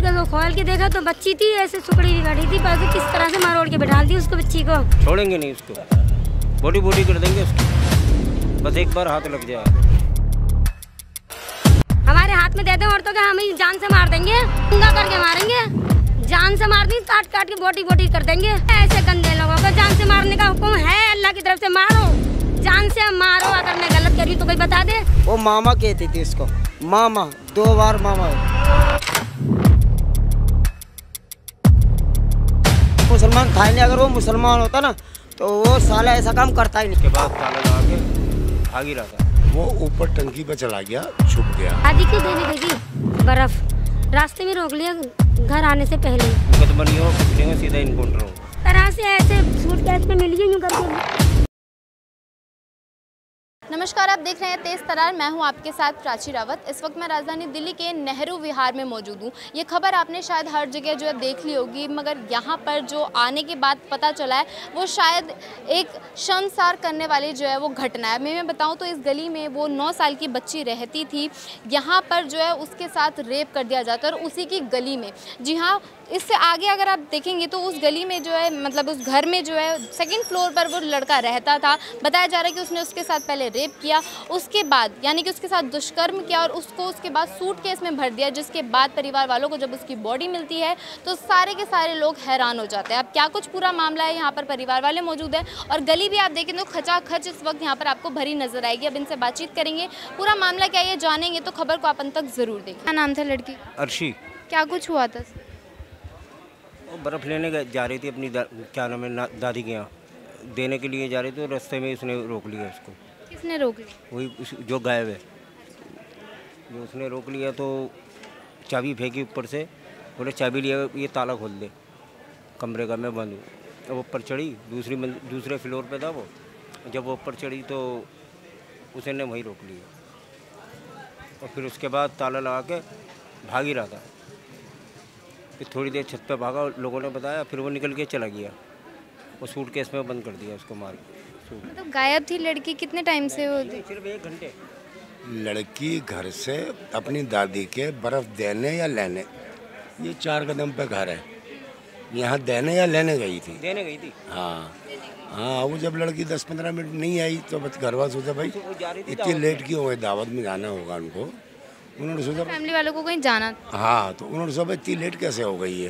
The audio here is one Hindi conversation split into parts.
को खोल के देखा तो बच्ची थी, ऐसे सुकड़ी भी बैठी थी, पर किस तरह से मारोड़ के बैठा दी उसको, बच्ची को। छोड़ेंगे नहीं उसको, बॉडी बॉडी कर देंगे उसको, बस एक बार हाथ लग जाए। हमारे हाथ में दे दें औरतों के, हम जान से मार देंगे, उंगा करके मारेंगे, जान से मार दी, काट काट के बोटी बोटी कर देंगे। ऐसे गंदे लोगों को जान से मारने का हुक्म है अल्लाह की तरफ से, मारो, जान से मारो। अगर मैं गलत कर रही हूँ तो कोई बता दे। वो मामा कहती थी इसको, मामा, 2 बार मामा। मुसलमान था नहीं, अगर वो मुसलमान होता ना तो वो साला ऐसा काम करता ही नहीं। के बाद ताला लगा के भाग ही रहा था। वो ऊपर टंकी पे चला गया, छुप गया। शादी क्यों देने गई थी? बर्फ रास्ते में रोक लिया घर आने से पहले। मुकदमा हो, कुछ नहीं हो, सीधा इनकाउंटर हो। तरह से ऐसे सूटकेस में मिल गई यूं करके। नमस्कार, आप देख रहे हैं तेज तरार। मैं हूं आपके साथ प्राची रावत। इस वक्त मैं राजधानी दिल्ली के नेहरू विहार में मौजूद हूं। ये खबर आपने शायद हर जगह जो है देख ली होगी, मगर यहाँ पर जो आने के बाद पता चला है वो शायद एक शर्मसार करने वाली जो है वो घटना है। मैं बताऊं तो इस गली में वो 9 साल की बच्ची रहती थी, यहाँ पर जो है उसके साथ रेप कर दिया जाता है, और उसी की गली में। जी हाँ, इससे आगे अगर आप देखेंगे तो उस गली में जो है, मतलब उस घर में जो है 2nd फ्लोर पर वो लड़का रहता था। बताया जा रहा है कि उसने उसके साथ पहले रेप किया, उसके बाद यानी कि उसके साथ दुष्कर्म किया, और उसको उसके बाद सूटकेस में भर दिया, जिसके बाद परिवार वालों को जब उसकी बॉडी मिलती है तो सारे के सारे लोग हैरान हो जाते हैं। अब क्या कुछ पूरा मामला है, यहाँ पर परिवार वाले मौजूद हैं, और गली भी आप देखें तो खचाखच इस वक्त यहाँ पर आपको भरी नजर आएगी। अब इनसे बातचीत करेंगे, पूरा मामला क्या है ये जानेंगे, तो खबर को आप अंत तक जरूर देखें। क्या नाम था लड़की? अर्शी। क्या कुछ हुआ था? वो बर्फ़ लेने जा रही थी अपनी क्या नाम है, दादी के यहाँ देने के लिए जा रही थी, और रास्ते में उसने रोक लिया उसको। किसने रोक लिया? वही जो गायब है, जो उसने रोक लिया। तो चाबी फेंकी ऊपर से, बोले चाबी लिया, ये ताला खोल दे कमरे का, मैं बंद हूँ। अब ऊपर चढ़ी, दूसरे फ्लोर पे था वो। जब वो ऊपर चढ़ी तो उसने वहीं रोक लिया, और फिर उसके बाद ताला लगा के भाग ही रहा था। फिर थोड़ी देर छत पे भागा, लोगों ने बताया, फिर वो निकल के चला गया। वो सूटकेस में बंद कर दिया उसको, मार के। तो गायब थी लड़की कितने टाइम से? वो सिर्फ 1 घंटे। लड़की घर से अपनी दादी के बर्फ देने या लेने, ये 4 कदम पे घर है, यहाँ देने या लेने गई थी? देने गई थी। हाँ, वो जब लड़की 10-15 मिनट नहीं आई तो बस घर वाले सोचा भाई इतनी लेट क्यों हुए, दावत में जाना होगा उनको। उन्होंने सोचा फैमिली वालों को कहीं जाना। हाँ, तो उन्होंने सोचा इतनी लेट कैसे हो गई है।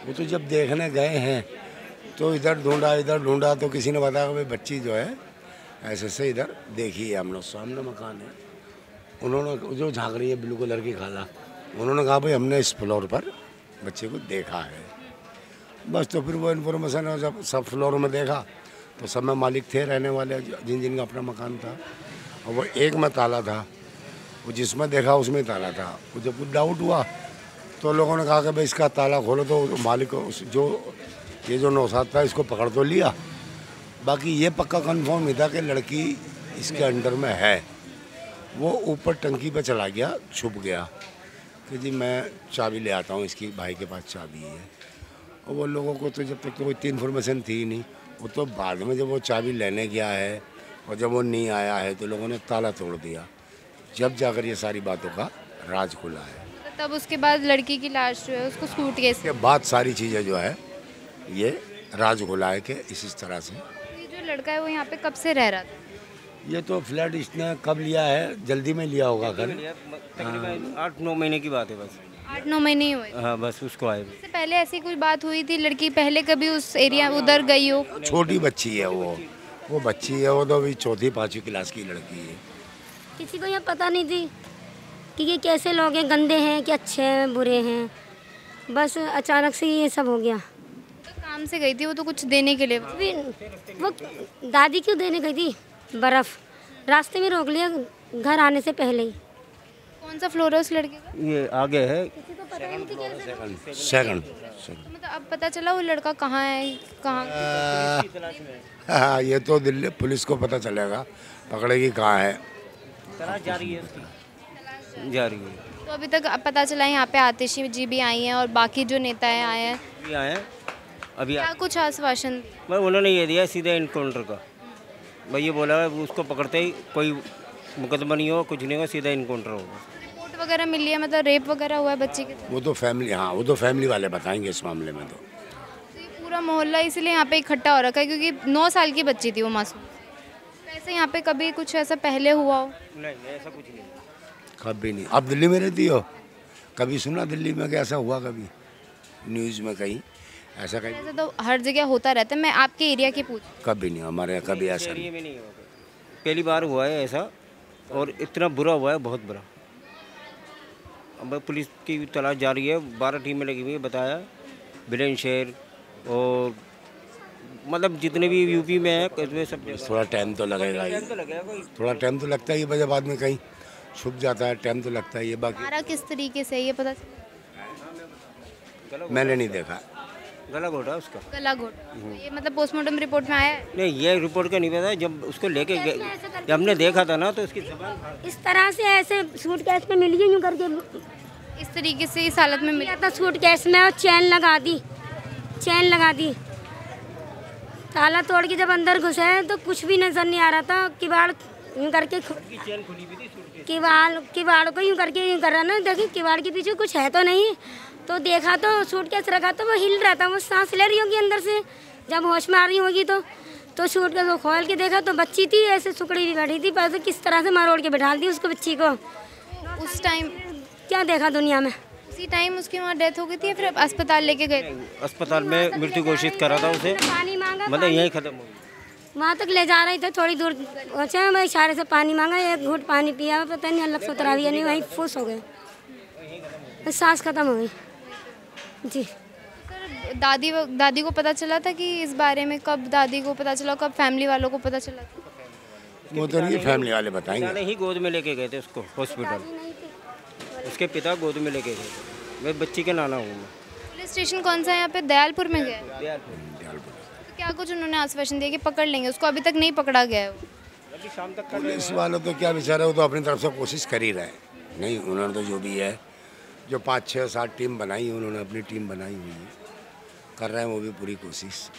वो तो जब देखने गए हैं तो इधर ढूंढा तो किसी ने बताया भाई बच्ची जो है ऐसे से इधर देखी है हम लोग, सामने मकान है। उन्होंने जो झाँक रही है ब्लू कलर की खाला, उन्होंने कहा भाई हमने इस फ्लोर पर बच्चे को देखा है। बस तो फिर वो इन्फॉर्मेशन जब सब फ्लोर में देखा तो सब में मालिक थे रहने वाले, जिनका अपना मकान था, और वो एक में ताला था, वो जिसमें देखा उसमें ताला था। वो जब कुछ डाउट हुआ तो लोगों ने कहा कि भाई इसका ताला खोलो, तो मालिक जो ये जो 9 था इसको पकड़ तो लिया। बाकी ये पक्का कंफर्म नहीं था कि लड़की इसके अंडर में है। वो ऊपर टंकी पे चला गया, छुप गया कि जी मैं चाबी ले आता हूँ, इसकी भाई के पास चाबी है। और वो लोगों को तो जब तक तो इतनी इन्फॉर्मेशन थी नहीं, वो तो बाद में जब वो चाबी लेने गया है और जब वो नहीं आया है तो लोगों ने ताला तोड़ दिया, जब जाकर ये सारी बातों का राज खुला है। तब उसके बाद लड़की की लाश जो है उसको सूटकेस के बाद सारी चीज़ें जो है ये राज खुला है कि इस तरह से। ये जो लड़का है वो यहाँ पे कब से रह रहा था? ये तो फ्लैट इसने कब लिया है, जल्दी में लिया होगा घर। तकरीबन 8-9 महीने की बात है बस। 8-9 महीने ही हुए? हाँ, बस उसको आए। इससे पहले ऐसी कोई बात हुई थी? लड़की पहले कभी उस एरिया उधर गई हो? छोटी बच्ची है वो बच्ची है, वो तो अभी 4th-5वीं क्लास की लड़की है। किसी को ये पता नहीं थी कि ये कैसे लोग हैं, गंदे हैं कि अच्छे हैं बुरे हैं, बस अचानक से ये सब हो गया। तो काम से गई थी वो तो कुछ देने के लिए? वो दादी क्यों देने गई थी? बर्फ रास्ते में रोक लिया घर आने से पहले ही। कौन सा फ्लोर है उस लड़के का? ये आगे है। सेकंड। तो मतलब अब पता चला वो लड़का कहाँ है, कहाँ? हाँ, ये तो दिल्ली पुलिस को पता चलेगा, पकड़ेगी कहाँ है। तलाश जारी है उसकी, जारी है। तो अभी तक पता चला यहाँ पे आतिशी जी भी आई हैं और बाकी जो नेता हैं आए हैं? अभी आए हैं, अभी क्या कुछ आश्वासन? मैं उन्होंने ये दिया सीधे इनकाउंटर का। भाई ये बोला उसको पकड़ते ही कोई मुकदमा नहीं हो, कुछ नहीं हो, सीधा इनकाउंटर होगा। रिपोर्ट वगैरह मिली है, मतलब रेप वगैरह हुआ है बच्चे के साथ? वो तो फैमिली, हाँ वो तो फैमिली वाले बताएंगे इस मामले में। तो ये पूरा मोहल्ला इसलिए यहाँ पे इकट्ठा हो रखा है क्योंकि 9 साल की बच्ची थी वो मासूम। वैसे यहाँ पे कभी कुछ ऐसा पहले हुआ हो? नहीं ऐसा कुछ नहीं। कभी नहीं। आप दिल्ली में रहती हो, कभी सुना दिल्ली में कि ऐसा हुआ? कभी न्यूज़ में कहीं ऐसा कहीं? ऐसा तो हर जगह होता रहता है। मैं आपके एरिया की पूछ, कभी नहीं, हमारे यहाँ कभी ऐसा नहीं। एरिया में नहीं हुआ, पहली बार हुआ है ऐसा, और इतना बुरा हुआ है, बहुत बुरा। अब पुलिस की तलाश जारी है, 12 टीमें लगी हुई है, बताया बुलंदशहर और मतलब जितने भी यूपी में है कस्बे सब जगह। थोड़ा टाइम तो लगेगा ही, तो लगेगा कोई। थोड़ा टाइम तो लगता ही है, जब आदमी कहीं छुप जाता है टाइम तो लगता ही है। बाकी मारा किस तरीके से ये पता चला? मैंने नहीं देखा। गला घोटा उसका। गला घोट, तो ये मतलब पोस्टमार्टम रिपोर्ट में आया है? नहीं ये रिपोर्ट का नहीं पता, जब उसको लेके गए, जब हमने देखा था ना तो उसकी जबान इस तरह से ऐसे सूटकेस में मिल गई यूँ करके इस तरीके से इस हालत में मिला। मिला था सूटकेस में, और चैन लगा दी, चैन लगा दी। ताला तोड़ के जब अंदर घुसे तो कुछ भी नजर नहीं आ रहा था। किवाड़ यूँ करके चैन खुली हुई थी सूट के। किवाड़ को यूँ करके यूँ कर रहा ना, देखिए किवाड़ के पीछे कुछ है तो नहीं। तो देखा तो सूटकेस रखा तो वो हिल रहा था, वो सांस ले रही होगी अंदर से, जब होश में आ रही होगी तो सूटकेस को खोल के देखा तो बच्ची थी ऐसे सुकड़ी भी बैठी थी, पर किस तरह से मरोड़ के बैठा दी उसको, बच्ची को। उस टाइम क्या देखा दुनिया में। उसी टाइम उसकी वहाँ डेथ हो गई थी या फिर अस्पताल लेके गए थे? अस्पताल में मृत्यु घोषित करा था उसे, पानी मांगा, मतलब यहीं खत्म हो गई। वहाँ तक ले जा रहे थे, थोड़ी दूर पहुँचे, मैं इशारे से पानी मांगा, एक घूंट पानी पिया, पता नहीं अलग से उतरा दिया नहीं, वहीं फूस हो गए, सांस खत्म हो गई जी। सर दादी को पता चला था कि इस बारे में? कब दादी को पता चला, कब फैमिली वालों को पता चला था? वो तो नहीं फैमिली वाले बताएंगे। पिता ने ही गोद में लेके गए थे उसको हॉस्पिटल, उसके पिता गोद में लेके गए थे। मैं बच्ची के नाना हूँ मैं। पुलिस स्टेशन कौन सा है यहाँ पे? दयालपुर में गया है? दयालपुर। तो क्या कुछ उन्होंने आश्वासन दिया कि पकड़ लेंगे उसको? अभी तक नहीं पकड़ा गया है वो। अभी शाम तक पुलिस वालों तो क्या बेचारे, वो तो अपनी तरफ से कोशिश कर ही रहे। नहीं उन्होंने तो जो भी है, जो 5, 6, 7 टीम बनाई, उन्होंने अपनी टीम बनाई हुई है, कर रहे हैं वो भी पूरी कोशिश।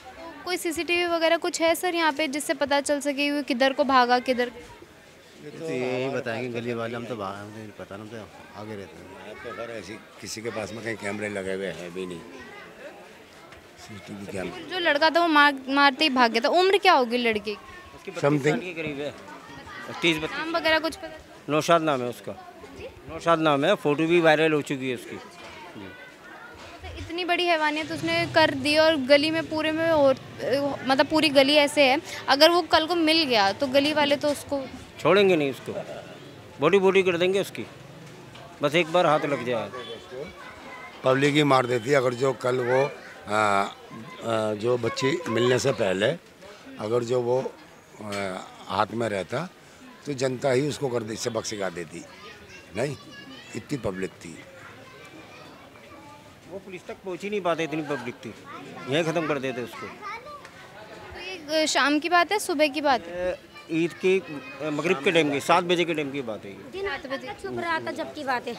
कोई सीसीटीवी वगैरह कुछ है सर यहाँ पे जिससे पता चल सके वो किधर को भागा किधर? तो यही बताएंगे गली वाले, हम तो नहीं पता, हम तो आगे रहते हैं। तो घर ऐसी किसी के पास में कहीं कैमरे लगे हुए हैं भी नहीं, सीसीटीवी कैमरा। जो लड़का था वो मारते ही भाग गया था। उम्र क्या होगी लड़के की? उसकी 32 Something। साल के करीब है, 30-32। नाम वगैरह कुछ पता? नौशाद नाम है उसका, नौशाद नाम है, फोटो भी वायरल हो चुकी है उसकी। तो इतनी बड़ी हैवानियत उसने कर दी और गली में पूरे में और मतलब पूरी गली ऐसे है, अगर वो कल को मिल गया तो गली वाले तो उसको छोड़ेंगे नहीं, उसको बॉडी बॉडी कर देंगे उसकी, बस एक बार हाथ लग जाए। पब्लिक ही मार देती है। अगर जो कल वो जो बच्ची मिलने से पहले अगर जो वो हाथ में रहता तो जनता ही उसको कर दे, सबक सिखा देती। नहीं, इतनी पब्लिक थी। वो पुलिस तक पहुंच ही नहीं पाते, इतनी पब्लिक थी, यहीं ख़त्म कर देते उसको। तो ये शाम की बात है सुबह की बात है? ईद की मगरिब के टाइम की 7 बजे के टाइम की बात है ये। 7 बजे छुप रहा था जब की बात है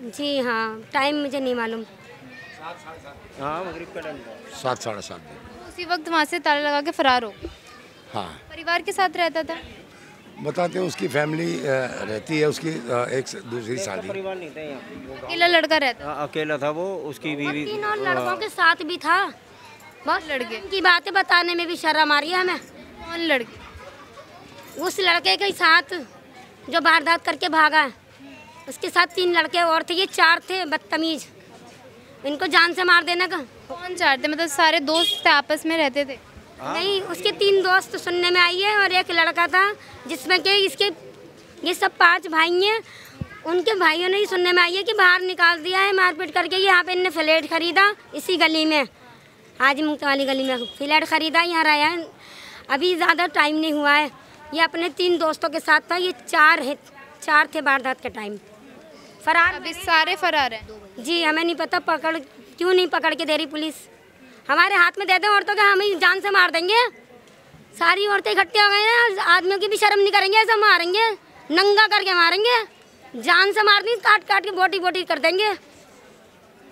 जी। हाँ टाइम मुझे नहीं मालूम। हाँ मगरिब का टाइम था। 7, 7:30 बजे। उसी वक्त वहाँ से ताला लगा के फरार हो? हाँ, परिवार के साथ रहता था? बताते हैं उसकी फैमिली रहती है, उसकी एक से दूसरी शादी। परिवार नहीं था यहाँ, अकेला लड़का रहता? हाँ, अकेला था वो, उसकी बीवी 3 और लड़कों के साथ भी था। बहुत लड़के की बातें बताने में भी शर्म आ रही है हमें। कौन लड़के? उस लड़के के साथ जो वारदात करके भागा है, उसके साथ 3 लड़के और थे, ये 4 थे बदतमीज। इनको जान से मार देना का। कौन चाहते, मतलब सारे दोस्त थे आपस में रहते थे? नहीं, उसके 3 दोस्त सुनने में आई है और एक लड़का था जिसमें कि इसके ये सब 5 भाई हैं। उनके भाइयों ने ही सुनने में आई है कि बाहर निकाल दिया है मारपीट करके। यहाँ पे इनने फ्लैट खरीदा इसी गली में, हाजी मुफ्त वाली गली में फ्लैट खरीदा, यहाँ रहा है। अभी ज़्यादा टाइम नहीं हुआ है। ये अपने 3 दोस्तों के साथ था। ये 4 थे वारदात के टाइम। फरार अभी सारे फरार हैं? जी, हमें नहीं पता क्यों नहीं पकड़ के दे रही पुलिस। हमारे हाथ में दे दें औरतों के, हम ही जान से मार देंगे। सारी औरतें इकट्ठी हो गई हैं, आदमियों की भी शर्म नहीं करेंगे, ऐसा मारेंगे, नंगा करके मारेंगे, जान से मार दी, काट काट के बोटी बोटी कर देंगे।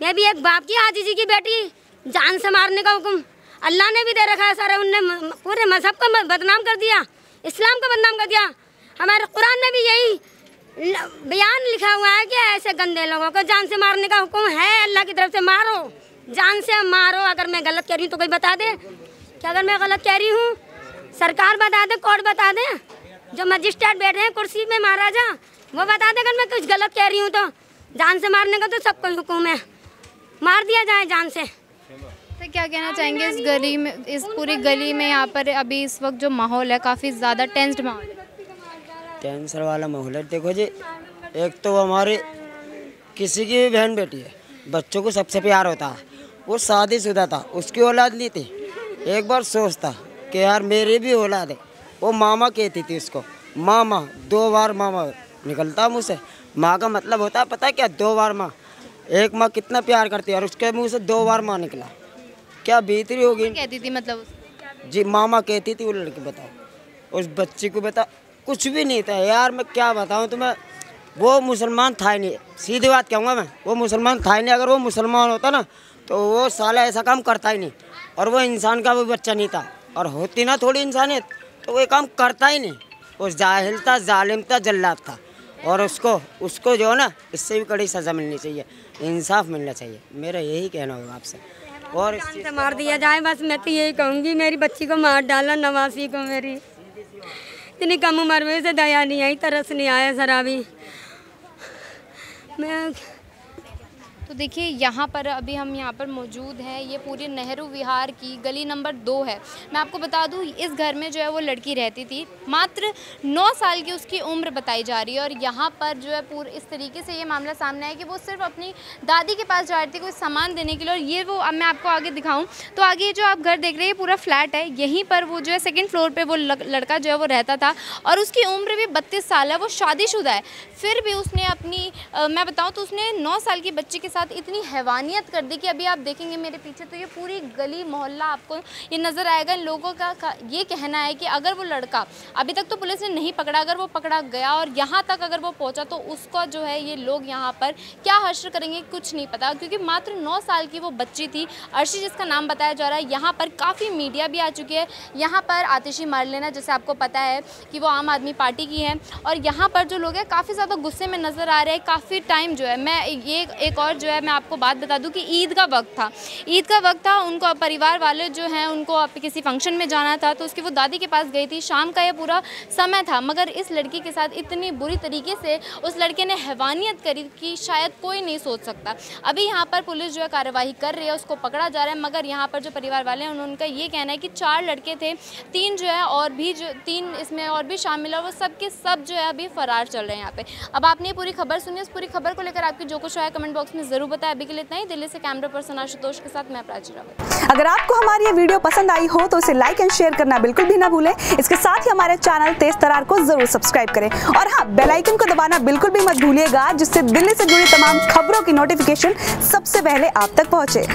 मैं भी एक बाप की आजीजी की बेटी, जान से मारने का हुक्म अल्लाह ने भी दे रखा है। सारे उनने पूरे मजहब को बदनाम कर दिया, इस्लाम को बदनाम कर दिया। हमारे कुरान में भी यही बयान लिखा हुआ है कि ऐसे गंदे लोगों को जान से मारने का हुक्म है, अल्लाह की तरफ से मारो, जान से मारो। अगर मैं गलत कह रही हूँ तो कोई बता दे कि अगर मैं गलत कह रही हूँ, सरकार बता दे, कोर्ट बता दे, जो मजिस्ट्रेट बैठे हैं कुर्सी में महाराजा, वो बता दे अगर मैं कुछ गलत कह रही हूँ तो। जान से मारने का तो सबको हुक्म है, मार दिया जाए जान से। तो क्या कहना चाहेंगे इस गली में, इस पूरी गली में यहाँ पर अभी इस वक्त जो माहौल है काफ़ी ज़्यादा टेंस्ड माहौल है? कैंसर वाला माहौल है। देखो जी, एक तो हमारे किसी की भी बहन बेटी है, बच्चों को सबसे प्यार होता है, वो शादीशुदा था, उसकी औलाद ली थी, एक बार सोचता कि यार मेरी भी औलाद है, वो मामा कहती थी उसको, मामा, 2 बार मामा निकलता मुँह से। माँ का मतलब होता है पता है क्या? 2 बार माँ। एक माँ कितना प्यार करती है और उसके मुँह से 2 बार माँ निकला, क्या बीतरी होगी? कहती थी मतलब जी मामा कहती थी वो लड़की। बताओ उस बच्ची को, बता कुछ भी नहीं था यार, मैं क्या बताऊँ तुम्हें। वो मुसलमान था ही नहीं, सीधी बात कहूँगा मैं, वो मुसलमान था ही नहीं। अगर वो मुसलमान होता ना तो वो साला ऐसा काम करता ही नहीं, और वो इंसान का भी बच्चा नहीं था, और होती ना थोड़ी इंसानियत तो वो ये काम करता ही नहीं। वो जाहिल था, जालिम था, जल्लाद था, और उसको जो है ना इससे भी कड़ी सज़ा मिलनी चाहिए, इंसाफ मिलना चाहिए, मेरा यही कहना होगा आपसे। और जान से मार दिया जाए बस, मैं तो यही कहूँगी। मेरी बच्ची को मार डाला, नवासी को, मेरी इतनी कम उम्र में से दया नहीं आई, तरस नहीं आया सर अभी। मैं तो देखिए यहाँ पर अभी हम यहाँ पर मौजूद हैं, ये पूरे नेहरू विहार की गली नंबर 2 है। मैं आपको बता दूँ इस घर में जो है वो लड़की रहती थी, मात्र 9 साल की उसकी उम्र बताई जा रही है। और यहाँ पर जो है पूरे इस तरीके से ये मामला सामने है कि वो सिर्फ अपनी दादी के पास जा रही थी कोई सामान देने के लिए। और ये वो, अब मैं आपको आगे दिखाऊँ तो आगे जो आप घर देख रहे हैं पूरा फ्लैट है, यहीं पर वो जो है 2nd फ्लोर पर वो लड़का जो है वो रहता था, और उसकी उम्र भी 32 साल है, वो शादीशुदा है। फिर भी उसने अपनी मैं बताऊँ तो उसने 9 साल की बच्ची के इतनी हैवानियत कर दी कि अभी आप देखेंगे मेरे पीछे तो ये पूरी गली मोहल्ला आपको ये नज़र आएगा। इन लोगों का ये कहना है कि अगर वो लड़का, अभी तक तो पुलिस ने नहीं पकड़ा, अगर वो पकड़ा गया और यहाँ तक अगर वो पहुँचा तो उसका जो है ये लोग यहाँ पर क्या हश्र करेंगे कुछ नहीं पता, क्योंकि मात्र 9 साल की वो बच्ची थी, अर्शी जिसका नाम बताया जा रहा है। यहाँ पर काफ़ी मीडिया भी आ चुकी है। यहाँ पर आतिशी मारलेना, जैसे आपको पता है कि वो आम आदमी पार्टी की है, और यहाँ पर जो लोग हैं काफ़ी ज़्यादा गुस्से में नज़र आ रहे हैं। काफ़ी टाइम जो है, मैं ये एक और जो है मैं आपको बात बता दूं कि ईद का वक्त था, उनको परिवार वाले जो हैं उनको किसी फंक्शन में जाना था, तो उसकी वो दादी के पास गई थी। शाम का ये पूरा समय था, मगर इस लड़की के साथ इतनी बुरी तरीके से उस लड़के ने हैवानियत करी कि शायद कोई नहीं सोच सकता। अभी यहाँ पर पुलिस जो है कार्रवाई कर रही है, उसको पकड़ा जा रहा है। मगर यहाँ पर जो परिवार वाले हैं उनका ये कहना है कि 4 लड़के थे, 3 जो है और भी जो 3 इसमें और भी शामिल है, वो सब के सब जो है अभी फरार चल रहे हैं यहाँ पे। अब आपने पूरी खबर सुनी, उस पूरी खबर को लेकर आपकी जो कुछ है कमेंट बॉक्स में जरूर बताएं। अभी के लिए इतना ही। दिल्ली से कैमरा पर्सन आशुतोष के साथ मैं प्राची रावत। अगर आपको हमारी ये वीडियो पसंद आई हो तो इसे लाइक एंड शेयर करना बिल्कुल भी ना भूलें। इसके साथ ही हमारे चैनल तेज तरार को जरूर सब्सक्राइब करें, और हाँ, बेल आइकन को दबाना बिल्कुल भी मत भूलिएगा, जिससे दिल्ली से जुड़ी तमाम खबरों की नोटिफिकेशन सबसे पहले आप तक पहुंचे।